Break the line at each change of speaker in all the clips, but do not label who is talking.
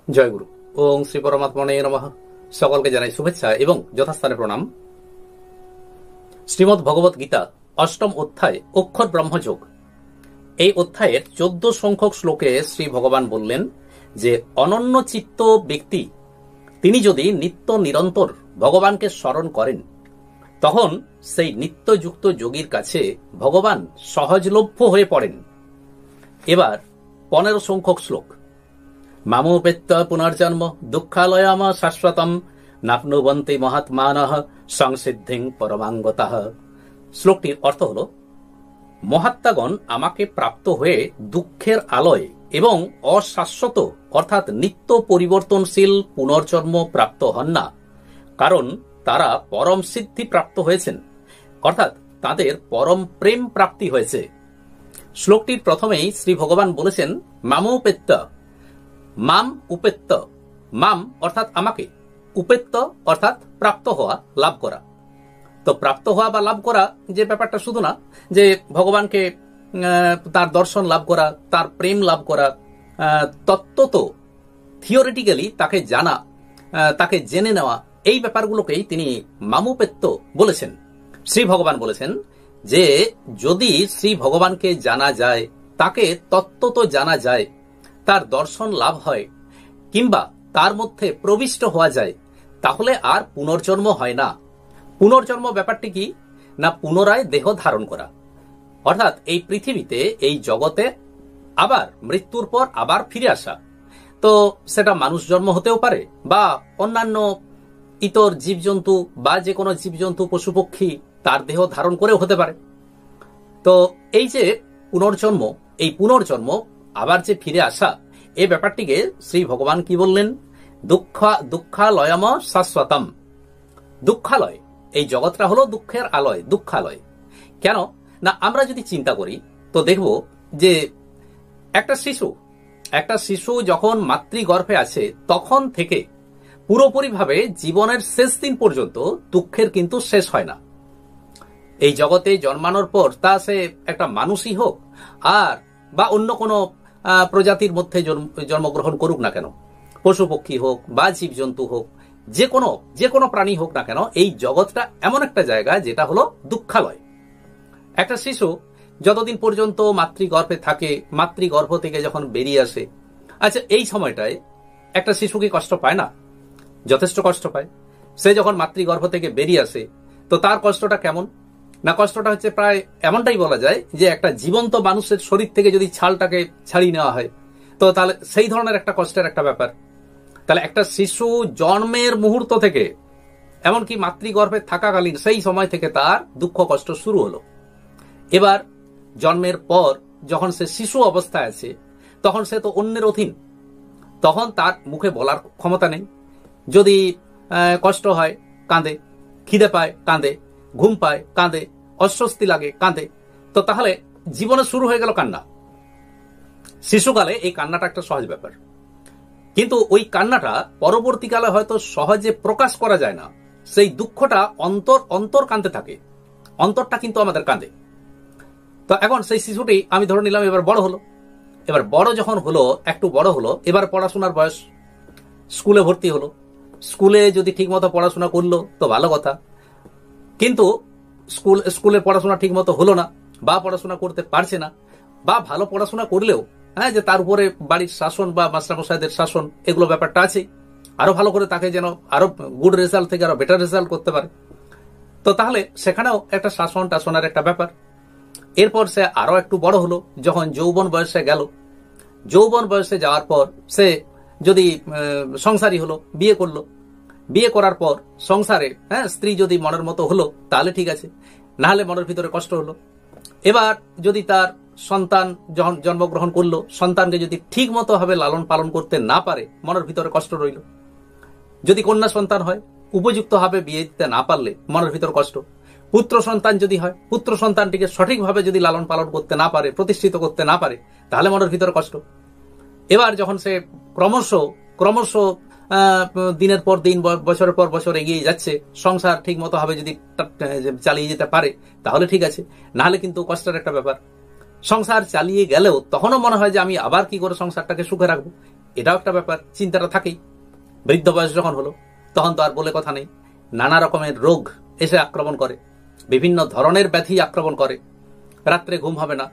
জয় গুরু। ওং শ্রী পরমাত্মনে নমঃ। সকলকে জানাই শুভেচ্ছা এবং যথাস্থানে প্রণাম। শ্রীমদ্ ভগবত গীতা অষ্টম অধ্যায় অক্ষর ব্রহ্মযোগ, এই অধ্যায়ের 14 সংখ্যক শ্লোকে শ্রী ভগবান বললেন যে অনন্য চিত্ত ব্যক্তি তিনি যদি নিত্য নিরন্তর ভগবানকে স্মরণ করেন, তখন সেই নিত্যযুক্ত যোগীর কাছে ভগবান সহজলভ্য হয়ে পড়েন। এবার 15 সংখ্যক শ্লোক। মামোপেত্য পুনর্জন্ম দুঃখালয়াম শাশ্বতম নাপ্নুবন্তি মহাত্মানঃ সংসিদ্ধিং পরমাঙ্গতঃ। শ্লোকটির অর্থ হল, মহাত্মাগণ আমাকে প্রাপ্ত হয়ে দুঃখের আলয় এবং অশাশ্বত অর্থাৎ নিত্য পরিবর্তনশীল পুনর্জন্ম প্রাপ্ত হন না, কারণ তারা পরম সিদ্ধি প্রাপ্ত হয়েছেন, অর্থাৎ তাদের পরম প্রেম প্রাপ্তি হয়েছে। শ্লোকটির প্রথমেই শ্রী ভগবান বলেছেন মামোপেত্য, মাম উপেত্য। মাম অর্থাৎ আমাকে, উপেত্য অর্থাৎ প্রাপ্ত হওয়া, লাভ করা। তো প্রাপ্ত হওয়া বা লাভ করা যে ব্যাপারটা শুধু না যে ভগবানকে তার দর্শন লাভ করা, তার প্রেম লাভ করা, তত্ত্বত থিওরিটিক্যালি তাকে জানা, তাকে জেনে নেওয়া, এই ব্যাপারগুলোকেই তিনি মামুপেত্য বলেছেন। শ্রী ভগবান বলেছেন যে যদি শ্রী ভগবানকে জানা যায়, তাকে তত্ত্বত জানা যায়, তার দর্শন লাভ হয় কিংবা তার মধ্যে প্রবিষ্ট হওয়া যায়, তাহলে আর পুনর্জন্ম হয় না। পুনর্জন্ম ব্যাপারটি কি না, পুনরায় দেহ ধারণ করা, অর্থাৎ এই পৃথিবীতে, এই জগতে আবার মৃত্যুর পর আবার ফিরে আসা। তো সেটা মানুষ জন্ম হতেও পারে বা অন্যান্য ইতর জীবজন্তু বা যে কোনো জীবজন্তু পশু পক্ষী তার দেহ ধারণ করেও হতে পারে। তো এই যে পুনর্জন্ম, এই পুনর্জন্ম আবার যে ফিরে আসা, এই ব্যাপারটিকে শ্রী ভগবান কি বললেন, দুঃখালয়ম শাশ্বতম। দুঃখালয়, এই জগৎটা হলো দুঃখের আলয়, দুঃখালয়। কেন না, আমরা যদি চিন্তা করি তো দেখব যে একটা শিশু যখন মাতৃগর্ভে আছে তখন থেকে পুরোপুরিভাবে জীবনের শেষ দিন পর্যন্ত দুঃখের কিন্তু শেষ হয় না। এই জগতে জন্মানোর পর তা সে একটা মানুষই হোক আর বা অন্য কোনো প্রজাতির মধ্যে জন্মগ্রহণ করুক না কেন, পশু পক্ষী হোক বা জীবজন্তু হোক, যে কোনো প্রাণী হোক না কেন, এই জগৎটা এমন একটা জায়গা যেটা হলো দুঃখালয়। একটা শিশু যতদিন পর্যন্ত মাতৃগর্ভে থাকে, মাতৃগর্ভ থেকে যখন বেরিয়ে আসে, আচ্ছা এই সময়টায় একটা শিশু কি কষ্ট পায় না? যথেষ্ট কষ্ট পায়। সে যখন মাতৃগর্ভ থেকে বেরিয়ে আসে তো তার কষ্টটা কেমন না, কষ্টটা হচ্ছে প্রায় এমনটাই বলা যায় যে একটা জীবন্ত মানুষের শরীর থেকে যদি ছালটাকে ছাড়িয়ে নেওয়া হয় তো তাহলে সেই ধরনের একটা কষ্টের একটা ব্যাপার। তাহলে একটা শিশু জন্মের মুহূর্ত থেকে এমনকি মাতৃগর্ভে থাকাকালীন সেই সময় থেকে তার দুঃখ কষ্ট শুরু হলো। এবার জন্মের পর যখন সে শিশু অবস্থায় আছে তখন সে তো অন্যের অধীন, তখন তার মুখে বলার ক্ষমতা নেই। যদি কষ্ট হয় কাঁদে, খিদে পায় কাঁদে, ঘুম পায় কাঁদে, অস্বস্তি লাগে কাঁদে। তো তাহলে জীবনে শুরু হয়ে গেল কান্না। শিশুকালে এই কান্নাটা একটা সহজ ব্যাপার, কিন্তু ওই কান্নাটা পরবর্তীকালে হয়তো সহজে প্রকাশ করা যায় না। সেই দুঃখটা অন্তর কাঁদতে থাকে, অন্তরটা কিন্তু আমাদের কাঁদে। তো এখন সেই শিশুটি আমি ধরে নিলাম এবার বড় হলো, এবার বড় যখন হলো, একটু বড় হলো, এবার পড়াশোনার বয়স, স্কুলে ভর্তি হলো। স্কুলে যদি ঠিকমতো পড়াশোনা করলো তো ভালো কথা, কিন্তু স্কুলে পড়াশোনা ঠিকমতো হলো না বা পড়াশোনা করতে পারছে না, বা ভালো পড়াশোনা করলেও যে তার উপরে বাড়ির শাসন বা মাস্টারমশাইদের শাসন, এগুলো ব্যাপারটা আছে, আরো ভালো করে তাকে যেন আরো গুড রেজাল্ট থেকে আরো বেটার রেজাল্ট করতে পারে। তো তাহলে সেখানেও একটা শাসন টাসনের একটা ব্যাপার। এরপর সে আরো একটু বড় হলো, যখন যৌবন বয়সে গেল, যৌবন বয়সে যাওয়ার পর সে যদি সংসারী হলো, বিয়ে করলো, বিয়ে করার পর সংসারে স্ত্রী যদি মনের মতো হলো তাহলে ঠিক আছে, না হলে মনের ভিতরে কষ্ট হলো। এবার যদি তার সন্তান যখন জন্মগ্রহণ করলো, সন্তানকে যদি ঠিক মতো ভাবে লালন পালন করতে না পারে, মনের ভিতরে কষ্ট রইল। যদি কন্যা সন্তান হয়, উপযুক্ত ভাবে বিয়ে দিতে না পারলে মনের ভিতর কষ্ট। পুত্র সন্তান যদি হয়, পুত্র সন্তানটিকে সঠিকভাবে যদি লালন পালন করতে না পারে, প্রতিষ্ঠিত করতে না পারে, তাহলে মনের ভিতরে কষ্ট। এবার যখন সে ক্রমশ দিনের পর দিন, বছরের পর বছর এগিয়ে যাচ্ছে, সংসার ঠিক মতো ভাবে যদি চালিয়ে যেতে পারে তাহলে ঠিক আছে, না হলে কিন্তু কষ্টের একটা ব্যাপার। সংসার চালিয়ে গেলেও তখনও মনে হয় যে আমি আবার কি করে সংসারটাকে সুখে রাখবো, এটাও একটা ব্যাপার, চিন্তাটা থাকেই। বৃদ্ধ বয়স যখন হলো তখন তো আর বলে কথা নেই, নানা রকমের রোগ এসে আক্রমণ করে, বিভিন্ন ধরনের ব্যাধি আক্রমণ করে। রাত্রে ঘুম হবে না,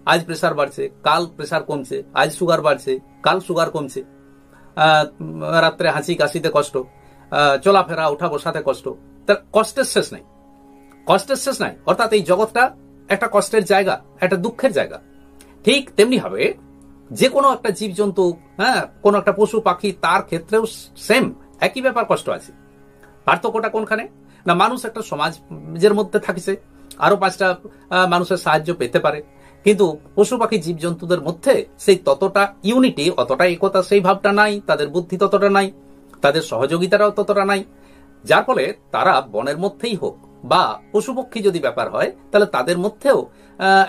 আজ প্রেসার বাড়ছে, কাল প্রেসার কমছে, আজ সুগার বাড়ছে, কাল সুগার কমছে, রাত্রে হাঁচি কাশিতে কষ্ট, চলাফেরা ওঠা বসাতে কষ্ট, তার কষ্টের শেষ নাই, কষ্টের শেষ নাই। অর্থাৎ এই জগৎটা একটা কষ্টের জায়গা, একটা দুঃখের জায়গা। ঠিক তেমনি হবে যে কোনো একটা জীবজন্তু, কোনো একটা পশু পাখি, তার ক্ষেত্রেও সেম একই ব্যাপার, কষ্ট আছে। পার্থক্যটা কোনখানে? না, মানুষ একটা সমাজের মধ্যে থাকছে, আরো 5টা মানুষের সাহায্য পেতে পারে, কিন্তু পশু পাখি জীবজন্তুদের মধ্যে সেই ততটা ইউনিটি, অতটা একতা, সেই ভাবটা নাই, তাদের বুদ্ধি ততটা নাই, তাদের সহযোগিতাটাও ততটা নাই। যার ফলে তারা বনের মধ্যেই হোক বা পশু পক্ষী যদি ব্যাপার হয়, তাহলে তাদের মধ্যেও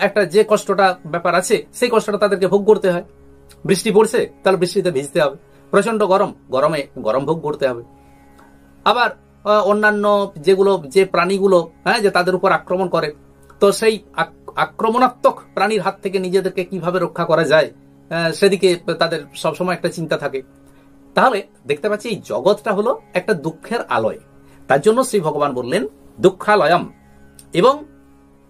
একটা যে কষ্টটা ব্যাপার আছে, সেই কষ্টটা তাদেরকে ভোগ করতে হয়। বৃষ্টি পড়ছে, তাহলে বৃষ্টিতে ভিজতে হবে। প্রচন্ড গরম, গরমে গরম ভোগ করতে হবে। আবার অন্যান্য যে প্রাণীগুলো যে তাদের উপর আক্রমণ করে, তো সেই আক্রমণাত্মক প্রাণীর হাত থেকে নিজেদেরকে কিভাবে রক্ষা করা যায়, সেদিকে তাদের সবসময় একটা চিন্তা থাকে। তাহলে দেখতে পাচ্ছি এই জগৎটা হলো একটা দুঃখের আলয়। তার জন্য শ্রী ভগবান বললেন দুঃখালয়ম এবং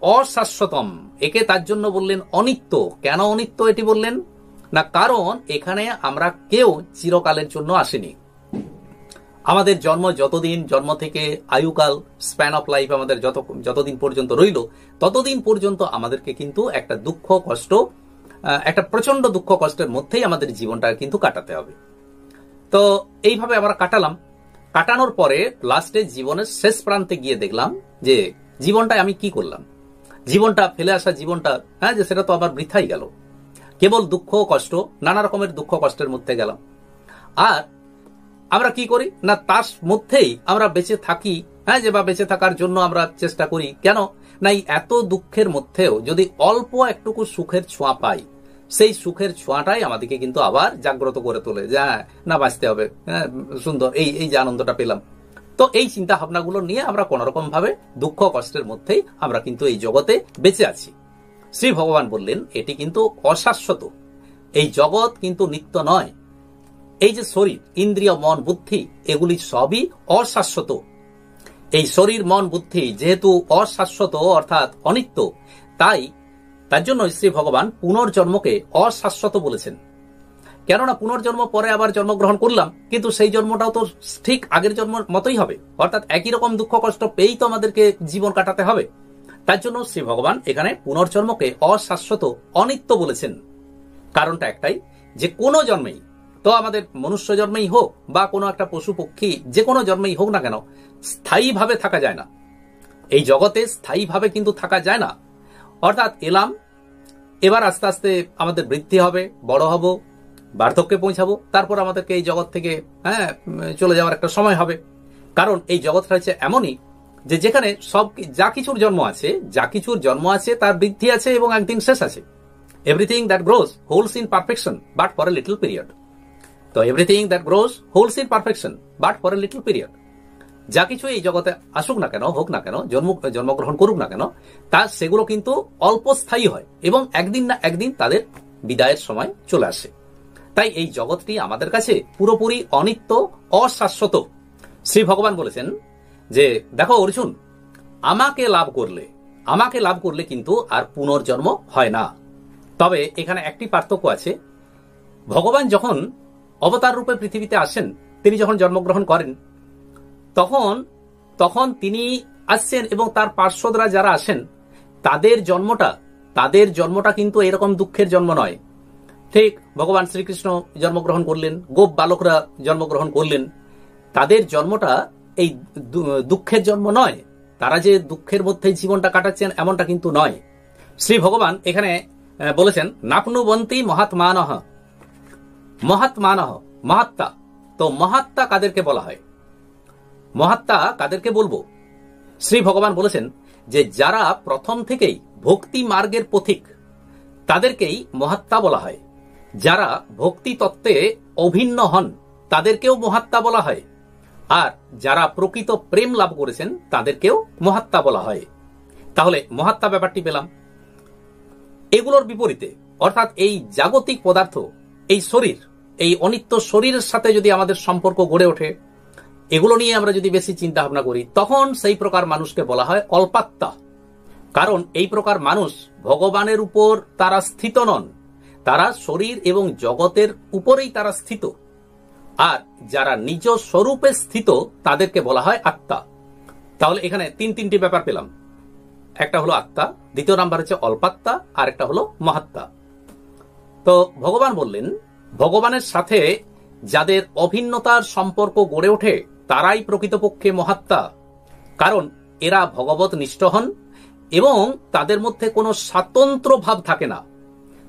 অশাশ্বতম। একে তার জন্য বললেন অনিত্য। কেন অনিত্য এটি বললেন? না, কারণ এখানে আমরা কেউ চিরকালের জন্য আসেনি। আমাদের জন্ম যতদিন, জন্ম থেকে আয়ুকাল, স্প্যান অফ লাইফ আমাদের যতদিন পর্যন্ত রইল, ততদিন পর্যন্ত আমাদেরকে কিন্তু একটা দুঃখ কষ্ট, একটা প্রচন্ড দুঃখ কষ্টের মধ্যেই আমাদের জীবনটা কিন্তু কাটাতে হবে। তো এইভাবে আমরা কাটালাম। কাটানোর পরে লাস্টে জীবনের শেষ প্রান্তে গিয়ে দেখলাম যে জীবনটায় আমি কি করলাম, জীবনটা ফেলে আসা জীবনটা, যে সেটা তো আবার বৃথাই গেল। কেবল দুঃখ কষ্ট, নানা রকমের দুঃখ কষ্টের মধ্যে গেলাম। আর আমরা কি করি না, তার মধ্যেই আমরা বেঁচে থাকি, যে বা বেঁচে থাকার জন্য আমরা চেষ্টা করি। কেন না, এত দুঃখের মধ্যেও যদি অল্প একটুকু সুখের ছোঁয়া পাই, সেই সুখের ছোঁয়াটাই আমাদেরকে কিন্তু আবার জাগ্রত করে তোলে, যে না, বাঁচতে হবে, সুন্দর, এই যে আনন্দটা পেলাম। তো এই চিন্তা ভাবনাগুলো নিয়ে আমরা কোন রকম ভাবে দুঃখ কষ্টের মধ্যেই আমরা কিন্তু এই জগতে বেঁচে আছি। শ্রী ভগবান বললেন এটি কিন্তু অশাশ্বত, এই জগৎ কিন্তু নিত্য নয়। এই যে শরীর, ইন্দ্রিয়, মন, বুদ্ধি, এগুলি সবই অশাশ্বত। এই শরীর, মন, বুদ্ধি যেহেতু অশাশ্বত অর্থাৎ অনিত্য, তার জন্য শ্রী ভগবান পুনর্জন্মকে অশাশ্বত বলেছেন। কেননা পুনর্জন্ম পরে আবার জন্মগ্রহণ করলাম, কিন্তু সেই জন্মটাও তো ঠিক আগের জন্মের মতোই হবে, অর্থাৎ একই রকম দুঃখ কষ্ট পেয়েই তো আমাদেরকে জীবন কাটাতে হবে। তার জন্য শ্রী ভগবান এখানে পুনর্জন্মকে অশাশ্বত, অনিত্য বলেছেন। কারণটা একটাই, যে কোনো জন্মেই, তো আমাদের মনুষ্য জন্মেই হোক বা কোনো একটা পশু পক্ষী, যে কোনো জন্মেই হোক না কেন, স্থায়ীভাবে থাকা যায় না। এই জগতে স্থায়ীভাবে কিন্তু থাকা যায় না। অর্থাৎ এলাম, এবার আস্তে আস্তে আমাদের বৃদ্ধি হবে, বড় হব, বার্ধক্যে পৌঁছাবো, তারপর আমাদেরকে এই জগৎ থেকে চলে যাওয়ার একটা সময় হবে। কারণ এই জগৎটা হচ্ছে এমনই যে যেখানে যা কিছুর জন্ম আছে, তার বৃদ্ধি আছে এবং একদিন শেষ আছে। Everything that grows holds in perfection but for a little period. তো everything that grows holds in perfection but for a little period. যা কিছু এই জগতে আসুক না কেন, হোক না কেন, জন্মগ্রহণ করুক না কেন, সেগুলো কিন্তু অল্প স্থায়ী হয় এবং একদিন না একদিন তাদের বিদায়ের সময় চলে আসে। তাই এই জগৎটি আমাদের কাছে পুরোপুরি অনিত্য, অশাশ্বত। শ্রী ভগবান বলেছেন যে দেখো অর্জুন, আমাকে লাভ করলে কিন্তু আর পুনর্জন্ম হয় না। তবে এখানে একটি পার্থক্য আছে। ভগবান যখন অবতার রূপে পৃথিবীতে আসেন, তিনি যখন জন্মগ্রহণ করেন, তখন তিনি আসছেন এবং তার পার্শ্বদরা যারা আসেন, তাদের জন্মটা কিন্তু এরকম দুঃখের জন্ম নয়। ঠিক ভগবান শ্রীকৃষ্ণ জন্মগ্রহণ করলেন, গোপ বালকরা জন্মগ্রহণ করলেন, তাদের জন্মটা এই দুঃখের জন্ম নয়। তারা যে দুঃখের মধ্যে জীবনটা কাটাচ্ছেন এমনটা কিন্তু নয়। শ্রী ভগবান এখানে বলেছেন নাপনুবন্তি মহাত্মানহ। মহাত্মা। তো মহাত্মা কাদেরকে বলা হয়? মহাত্মা কাদেরকে বলবো? শ্রী ভগবান বলেছেন যে যারা প্রথম থেকেই ভক্তি মার্গের পথিক, তাদেরকেই মহাত্মা বলা হয়। যারা ভক্তি তত্ত্বে অভিন্ন হন, তাদেরকেও মহাত্মা বলা হয়। আর যারা প্রকৃত প্রেম লাভ করেছেন, তাদেরকেও মহাত্মা বলা হয়। তাহলে মহাত্মা ব্যাপারটি পেলাম। এগুলোর বিপরীতে, অর্থাৎ এই জাগতিক পদার্থ, এই শরীর, এই অনিত্য শরীরের সাথে যদি আমাদের সম্পর্ক গড়ে ওঠে, এগুলো নিয়ে আমরা যদি বেশি চিন্তা ভাবনা করি, তখন সেই প্রকার মানুষকে বলা হয় অল্পাত্মা। কারণ এই প্রকার মানুষ ভগবানের উপর তারা স্থিত নন, তারা শরীর এবং জগতের উপরেই তারা স্থিত। আর যারা নিজ স্বরূপে স্থিত তাদেরকে বলা হয় আত্মা। তাহলে এখানে তিনটি ব্যাপার পেলাম। একটা হলো আত্মা, দ্বিতীয় নাম্বার হচ্ছে অল্পাত্মা, আর একটা হলো মহাত্মা। তো ভগবান বললেন, ভগবানের সাথে যাদের অভিন্নতার সম্পর্ক গড়ে ওঠে তারাই প্রকৃতপক্ষে মহাত্মা। কারণ এরা ভগবত নিষ্ঠ হন এবং তাদের মধ্যে কোনো স্বাতন্ত্র্য ভাব থাকে না।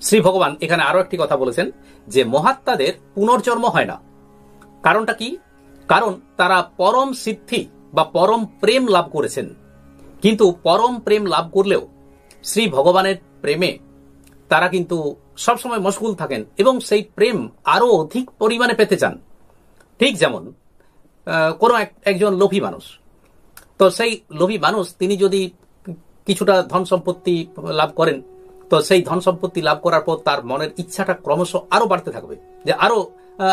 শ্রী ভগবান এখানে আরো একটি কথা বলেছেন যে মহাত্মাদের পুনর্জন্ম হয় না। কারণটা কি? কারণ তারা পরম সিদ্ধি বা পরম প্রেম লাভ করেছেন। কিন্তু পরম প্রেম লাভ করলেও শ্রী ভগবানের প্রেমে তারা কিন্তু সবসময় মশগুল থাকেন এবং সেই প্রেম আরো অধিক পরিমাণে পেতে চান। ঠিক যেমন কোনো একজন লোভী মানুষ, তো সেই লোভী মানুষ তিনি যদি কিছুটা ধন সম্পত্তি লাভ করেন, তো সেই ধন সম্পত্তি লাভ করার পর তার মনের ইচ্ছাটা ক্রমশ আরো বাড়তে থাকবে যে আরো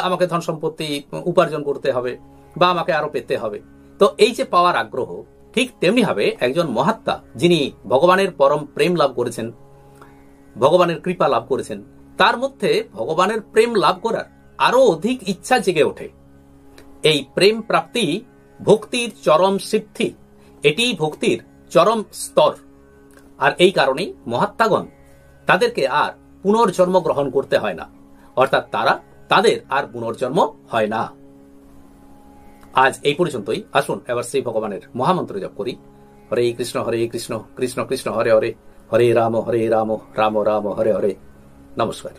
আমাকে ধন সম্পত্তি উপার্জন করতে হবে বা আমাকে আরো পেতে হবে। তো এই যে পাওয়ার আগ্রহ, ঠিক তেমনি ভাবে একজন মহাত্মা যিনি ভগবানের পরম প্রেম লাভ করেছেন, ভগবানের কৃপা লাভ করেছেন, তার মধ্যে ভগবানের প্রেম লাভ করার আরো অধিক ইচ্ছা জেগে ওঠে। এই প্রেম প্রাপ্তি ভক্তির চরম সিদ্ধি, এটি ভক্তির চরম স্তর। আর এই কারণেই মহাত্মাগণ তাদেরকে আর পুনর্জন্ম গ্রহণ করতে হয় না, অর্থাৎ তাদের আর পুনর্জন্ম হয় না। আজ এই পর্যন্তই। আসুন এবার শ্রী ভগবানের মহামন্ত্র জপ করি। হরে কৃষ্ণ কৃষ্ণ কৃষ্ণ হরে হরে, হরে রাম রাম রাম হরে হরে। নমস্কার।